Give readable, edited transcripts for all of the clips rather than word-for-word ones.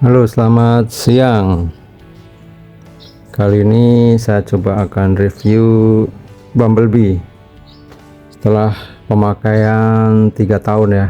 Halo, selamat siang. Kali ini saya coba akan review Bumblebee setelah pemakaian 3 tahun ya.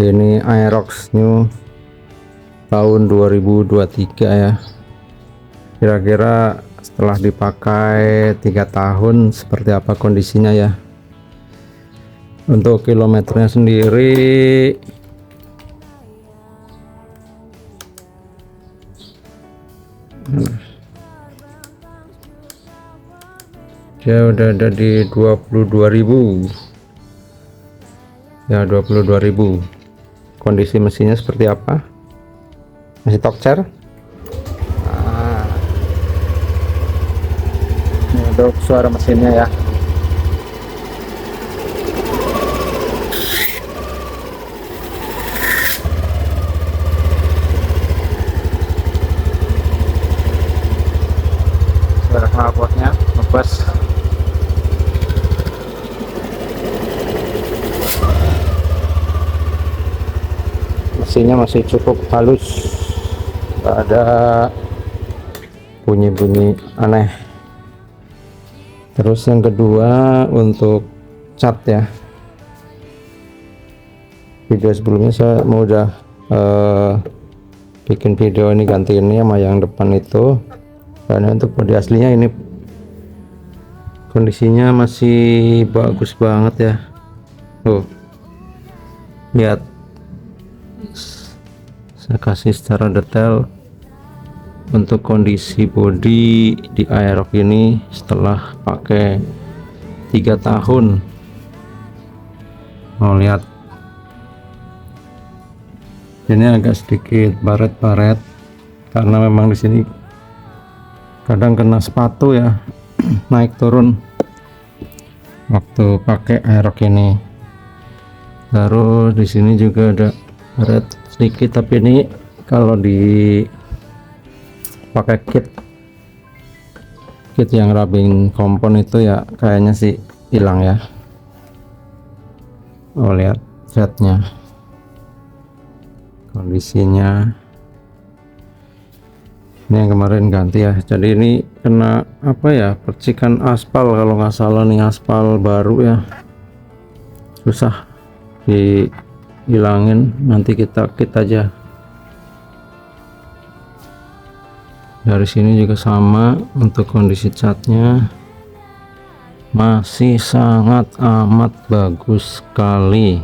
Ini Aerox New tahun 2023 ya. Kira-kira setelah dipakai 3 tahun seperti apa kondisinya ya. Untuk kilometernya sendiri dia udah ada di 22.000 ya, 22.000. Kondisi mesinnya seperti apa? Masih Tokcer. Ini untuk suara mesinnya ya. Suara knalpotnya ngebas. Mesinnya masih cukup halus, nggak ada bunyi-bunyi aneh. Terus yang kedua untuk cat ya, video sebelumnya saya mau udah bikin video ini ganti ini sama yang depan itu, karena untuk bodi aslinya ini kondisinya masih bagus banget ya. Tuh lihat, saya kasih secara detail untuk kondisi bodi di Aerox ini setelah pakai 3 tahun. Mau lihat, ini agak sedikit baret-baret karena memang di sini kadang kena sepatu ya, naik turun waktu pakai Aerox ini. Terus di sini juga ada baret sedikit, tapi ini kalau di pakai kit yang rubbing kompon itu ya kayaknya sih hilang ya. Oh lihat threadnya, kondisinya ini yang kemarin ganti ya. Jadi ini kena apa ya, percikan aspal kalau nggak salah nih, aspal baru ya, susah dihilangin, nanti kita kit aja. Dari sini juga sama, untuk kondisi catnya masih sangat amat bagus sekali.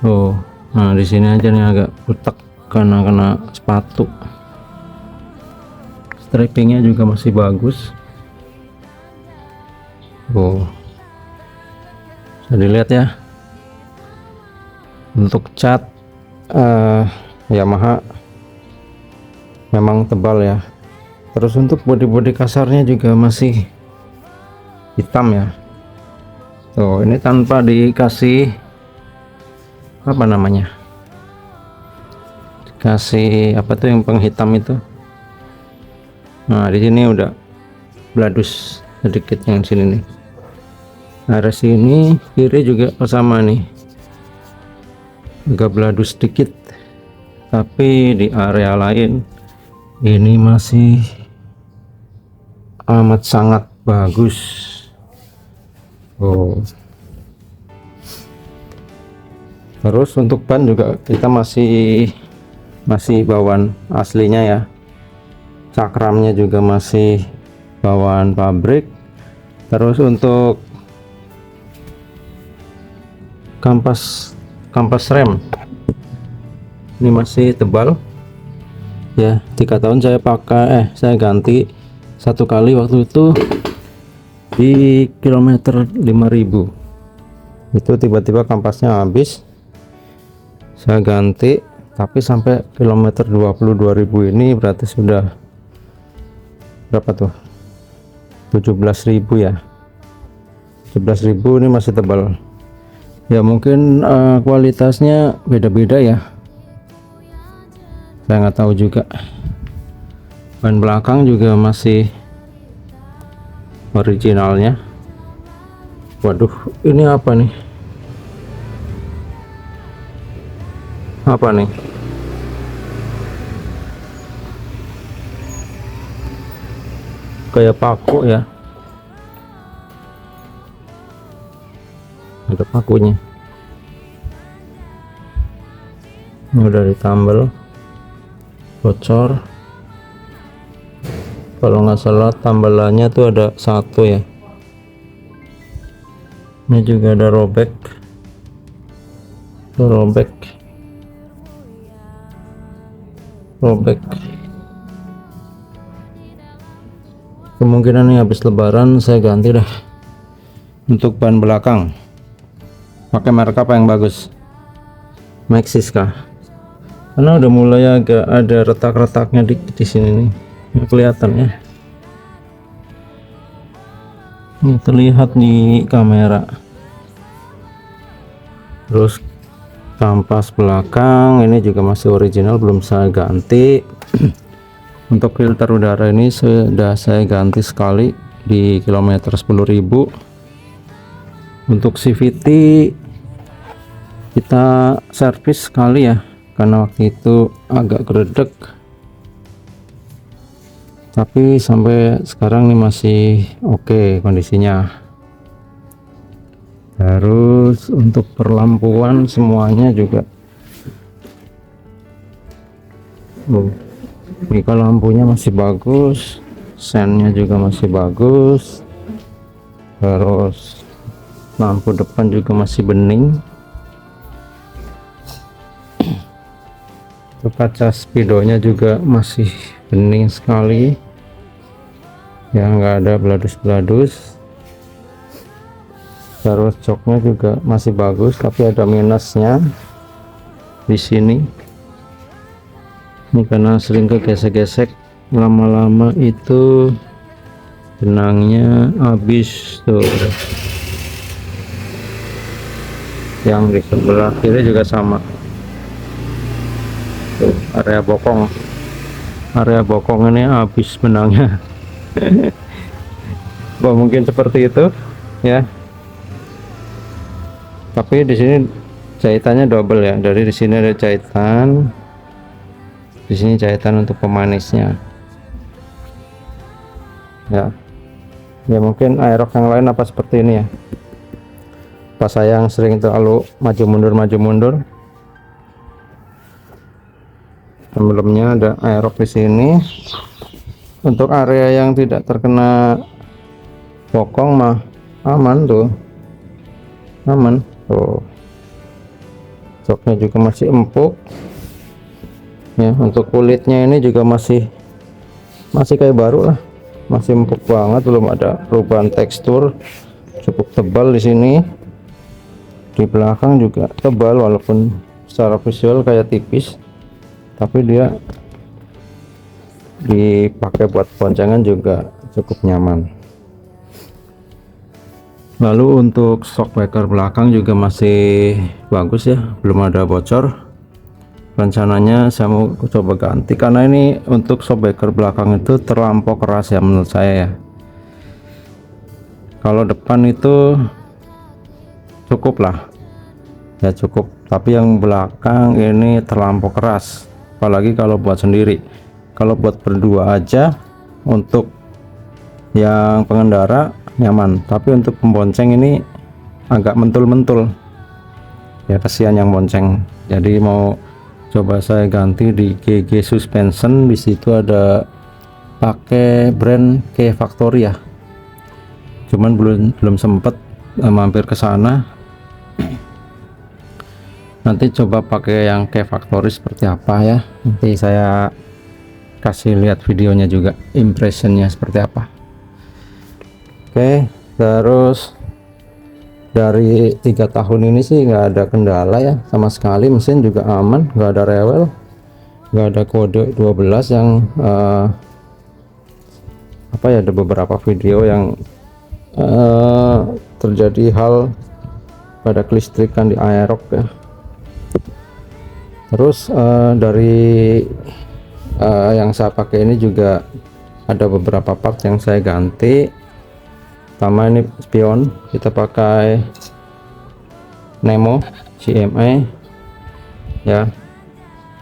Oh, nah di sini aja nih agak butek karena kena sepatu. Stripingnya juga masih bagus. Oh, bisa dilihat ya. Untuk cat Yamaha memang tebal ya. Terus untuk bodi-bodi kasarnya juga masih hitam ya. Tuh, ini tanpa dikasih apa namanya, dikasih apa tuh yang penghitam itu. Nah di sini udah bladus sedikit yang sini nih. Area sini kiri juga sama nih, agak bladus sedikit, tapi di area lain ini masih amat sangat bagus. Oh, terus untuk ban juga kita masih bawaan aslinya ya. Cakramnya juga masih bawaan pabrik. Terus untuk kampas rem ini masih tebal ya. 3 tahun saya pakai, saya ganti 1 kali waktu itu di kilometer 5.000 itu, tiba-tiba kampasnya habis, saya ganti. Tapi sampai kilometer 22.000 ini berarti sudah berapa tuh, 17.000 ya. 17.000 ini masih tebal ya. Mungkin kualitasnya beda-beda ya, saya nggak tahu juga. Ban belakang juga masih originalnya. Waduh, ini apa nih? kayak paku ya, ada pakunya. Ini udah ditambal, bocor. Kalau nggak salah tambalannya tuh ada satu ya. Ini juga ada robek, robek. Kemungkinan ini habis lebaran saya ganti dah. Untuk ban belakang pakai merek apa yang bagus? Maxxis kah? Karena udah mulai agak ada retak-retaknya di sini nih, ini kelihatan ya. Ini terlihat di kamera. Terus kampas belakang ini juga masih original, belum saya ganti. Untuk filter udara ini sudah saya ganti sekali di kilometer 10.000. Untuk CVT kita servis sekali ya, karena waktu itu agak geredek, tapi sampai sekarang nih masih oke kondisinya. Terus untuk perlampuan semuanya juga, mika lampunya masih bagus, sennya juga masih bagus. Terus lampu depan juga masih bening. Kaca spidonya juga masih bening sekali ya, nggak ada beladus-beladus. Terus joknya juga masih bagus, tapi ada minusnya di sini. Ini karena sering kegesek-gesek, lama-lama itu benangnya habis tuh. Yang di sebelah kiri juga sama. Area bokong ini habis benangnya. Mungkin seperti itu ya, tapi di sini jahitannya double ya, dari di sini ada jahitan, di sini jahitan untuk pemanisnya ya. Mungkin aerok yang lain apa seperti ini ya, pas saya yang sering terlalu maju mundur. Sebelumnya ada aerok di sini. Untuk area yang tidak terkena bokong mah aman tuh, aman tuh. Joknya juga masih empuk ya. Untuk kulitnya ini juga masih kayak baru lah, masih empuk banget, belum ada perubahan tekstur. Cukup tebal di sini, di belakang juga tebal, walaupun secara visual kayak tipis, tapi dia dipakai buat boncengan juga cukup nyaman. Lalu untuk shockbreaker belakang juga masih bagus ya, belum ada bocor. Rencananya saya mau coba ganti, karena ini untuk shockbreaker belakang itu terlampau keras ya menurut saya ya. Kalau depan itu cukup lah ya, cukup, tapi yang belakang ini terlampau keras, apalagi kalau buat sendiri. Kalau buat berdua aja, untuk yang pengendara nyaman, tapi untuk pembonceng ini agak mentul-mentul ya, kasihan yang bonceng. Jadi mau coba saya ganti di GG Suspension. Di situ ada pakai brand K Factory ya, cuman belum sempet mampir ke sana. Nanti coba pakai yang K Factory seperti apa ya, nanti saya kasih lihat videonya juga, impressionnya seperti apa. Oke, terus dari 3 tahun ini sih nggak ada kendala ya sama sekali. Mesin juga aman, nggak ada rewel, nggak ada kode 12 yang apa ya, ada beberapa video yang terjadi hal pada kelistrikan di aerok ya. Terus dari yang saya pakai ini juga ada beberapa part yang saya ganti. Pertama ini spion, kita pakai Nemo CMA ya.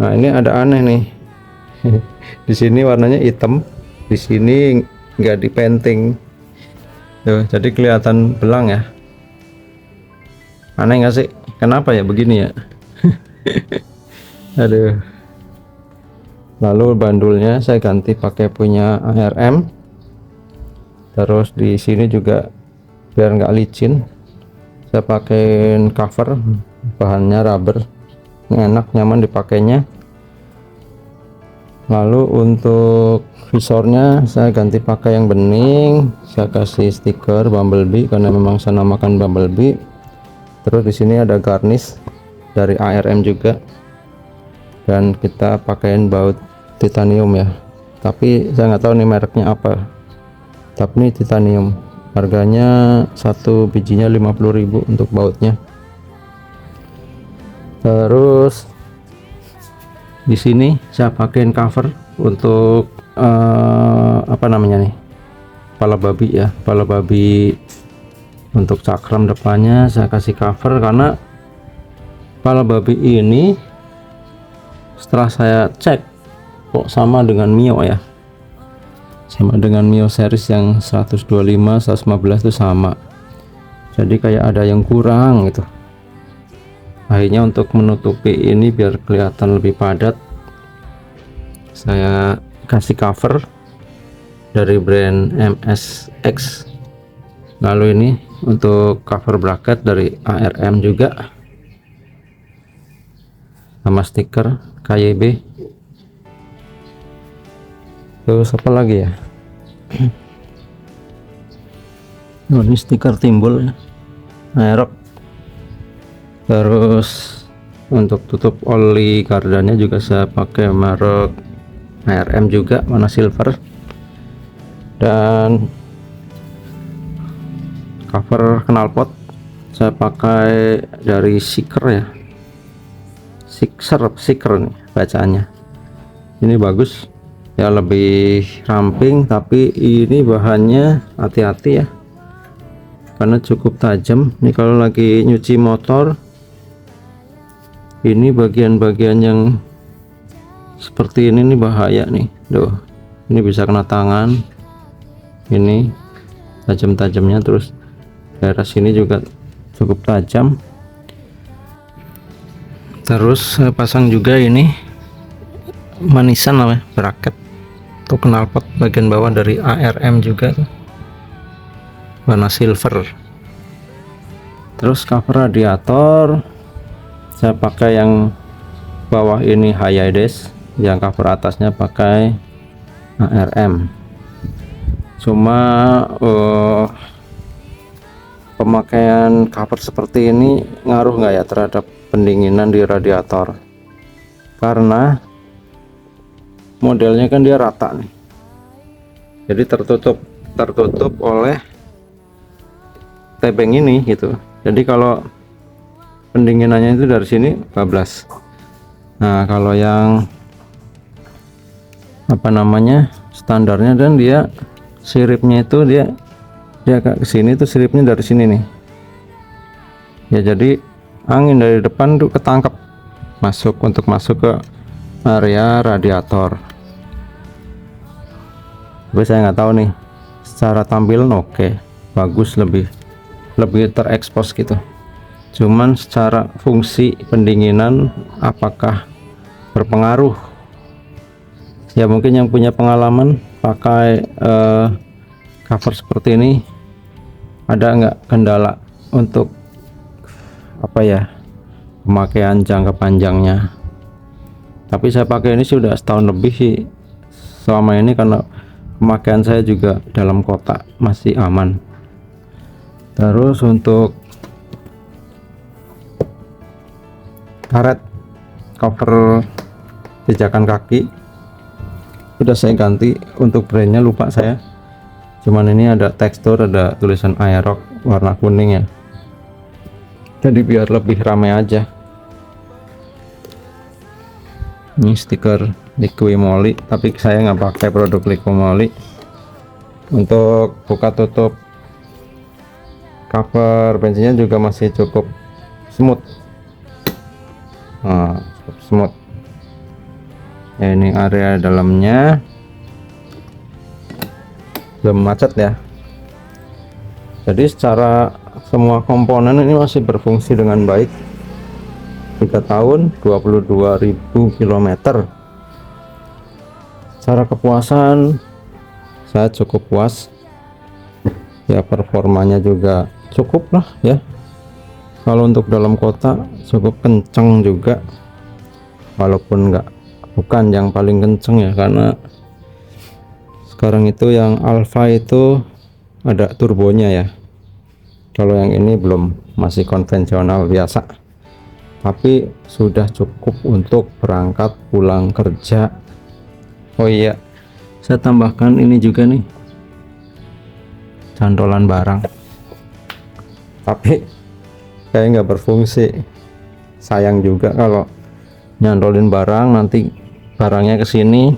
Nah ini ada aneh nih. Di sini warnanya hitam, di sini nggak dipenting tuh, jadi kelihatan belang ya. Aneh nggak sih, kenapa ya begini ya? Aduh. Lalu bandulnya saya ganti pakai punya ARM. Terus di sini juga biar nggak licin saya pakein cover, bahannya rubber, enak nyaman dipakainya. Lalu untuk visornya saya ganti pakai yang bening, saya kasih stiker Bumblebee karena memang saya namakan Bumblebee. Terus di sini ada garnish dari ARM juga, dan kita pakein baut titanium ya, tapi saya nggak tahu nih mereknya apa, tapi ini titanium. Harganya satu bijinya 50.000 untuk bautnya. Terus di sini saya pakein cover untuk apa namanya nih, kepala babi ya, kepala babi. Untuk cakram depannya saya kasih cover karena kepala babi ini setelah saya cek kok sama dengan Mio ya, sama dengan Mio series yang 125 115 itu sama, jadi kayak ada yang kurang gitu. Akhirnya untuk menutupi ini biar kelihatan lebih padat, saya kasih cover dari brand MSX. Lalu ini untuk cover bracket dari ARM juga, sama stiker KYB. Terus apa lagi ya? Oh, ini stiker timbul ya, Aerox. Terus untuk tutup oli gardannya juga saya pakai merek ARM juga, warna silver. Dan cover knalpot saya pakai dari Seeker ya, Seeker nih bacaannya. Ini bagus ya, lebih ramping, tapi ini bahannya hati-hati ya karena cukup tajam. Ini kalau lagi nyuci motor, ini bagian-bagian yang seperti ini nih bahaya nih, tuh ini bisa kena tangan, ini tajam-tajamnya. Terus daerah sini juga cukup tajam. Terus saya pasang juga ini manisan namanya, bracket untuk knalpot bagian bawah dari ARM juga, warna silver. Terus cover radiator saya pakai yang bawah ini Hyades, yang cover atasnya pakai ARM. Cuma pemakaian cover seperti ini ngaruh nggak ya terhadap pendinginan di radiator? Karena modelnya kan dia rata nih, jadi tertutup oleh tebeng ini gitu. Jadi kalau pendinginannya itu dari sini bablas. Nah kalau yang apa namanya standarnya, dan dia siripnya itu dia ke sini tuh, siripnya dari sini nih ya, jadi angin dari depan tuh ketangkep masuk ke area radiator. Tapi saya nggak tahu nih, secara tampilan oke, bagus, lebih terekspos gitu. Cuman secara fungsi pendinginan apakah berpengaruh ya? Mungkin yang punya pengalaman pakai cover seperti ini, ada nggak kendala untuk apa ya, pemakaian jangka panjangnya? Tapi saya pakai ini sudah setahun lebih sih selama ini, karena pemakaian saya juga dalam kota masih aman. Terus untuk karet cover pijakan kaki sudah saya ganti, untuk brandnya lupa saya, cuman ini ada tekstur, ada tulisan Aerox warna kuning ya, jadi biar lebih ramai aja. Ini stiker Liquimoli, tapi saya nggak pakai produk Liquimoli. Untuk buka tutup cover bensinnya juga masih cukup smooth. Nah, cukup smooth ya, ini area dalamnya. belum macet ya. Jadi secara semua komponen ini masih berfungsi dengan baik. 3 tahun 22.000 km. Secara kepuasan saya cukup puas ya, performanya juga cukup lah ya. Kalau untuk dalam kota cukup kenceng juga, walaupun bukan yang paling kenceng ya, karena sekarang itu yang Alfa itu ada turbonya ya. Kalau yang ini belum, masih konvensional biasa, tapi sudah cukup untuk berangkat pulang kerja. Oh iya, saya tambahkan ini juga nih, cantolan barang, tapi kayak nggak berfungsi. Sayang juga kalau nyantolin barang, nanti barangnya ke sini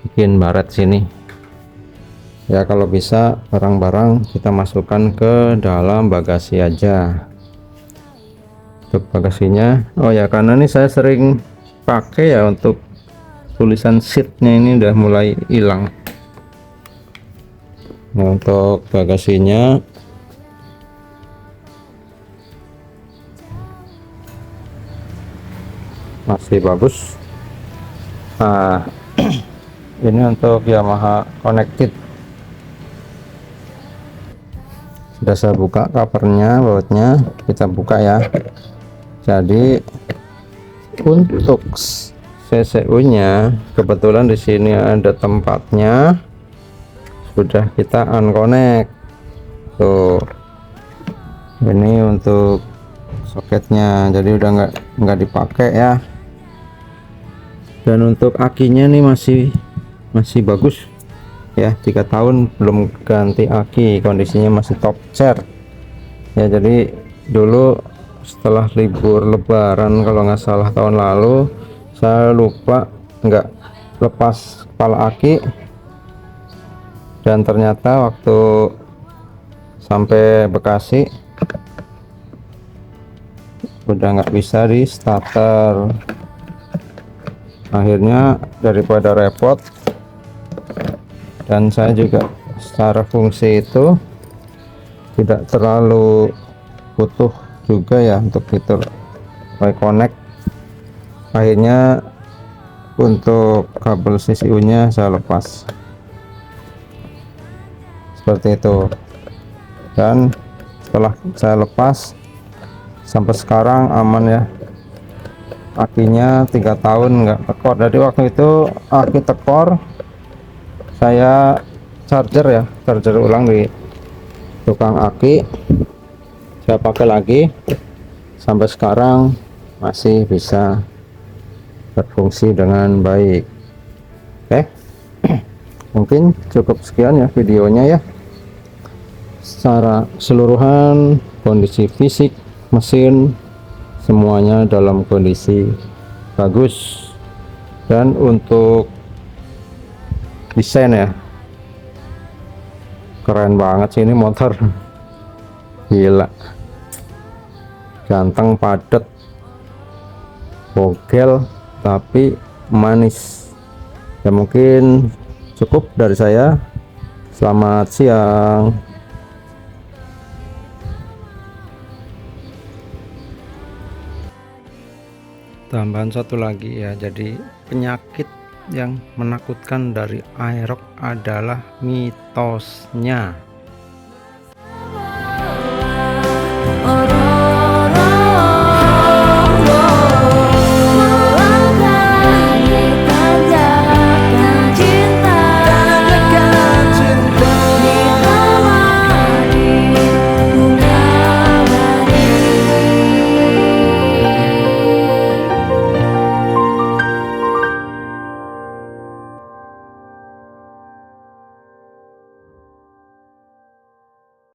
bikin baret sini ya. Kalau bisa barang-barang kita masukkan ke dalam bagasi aja. Untuk bagasinya, oh ya, karena ini saya sering pakai ya, untuk tulisan seatnya ini udah mulai hilang. Nah, untuk bagasinya masih bagus. Nah, ini untuk Yamaha Connected. Sudah saya buka covernya, bautnya kita buka ya. Jadi untuk CCU nya kebetulan di sini ada tempatnya, sudah kita unconnect tuh. Ini untuk soketnya, jadi udah nggak dipakai ya. Dan untuk akinya nih masih bagus ya, 3 tahun belum ganti aki, kondisinya masih top chair ya. Jadi dulu setelah libur lebaran kalau nggak salah tahun lalu, saya lupa nggak lepas kepala aki, dan ternyata waktu sampai Bekasi udah nggak bisa di starter. Akhirnya daripada repot, dan saya juga secara fungsi itu tidak terlalu butuh juga ya untuk fitur connect, akhirnya untuk kabel CCU nya saya lepas seperti itu. Dan setelah saya lepas sampai sekarang aman ya, akinya 3 tahun nggak tekor. Jadi waktu itu aki tekor, saya charger ulang di tukang aki, saya pakai lagi, sampai sekarang masih bisa berfungsi dengan baik. Oke, mungkin cukup sekian ya videonya ya. Secara keseluruhan kondisi fisik mesin semuanya dalam kondisi bagus, dan untuk desain ya keren banget sih ini motor. Gila, ganteng, padat, bogel, tapi manis ya. Mungkin cukup dari saya. Selamat siang. Tambahan satu lagi ya, jadi penyakit yang menakutkan dari Aerox adalah mitosnya.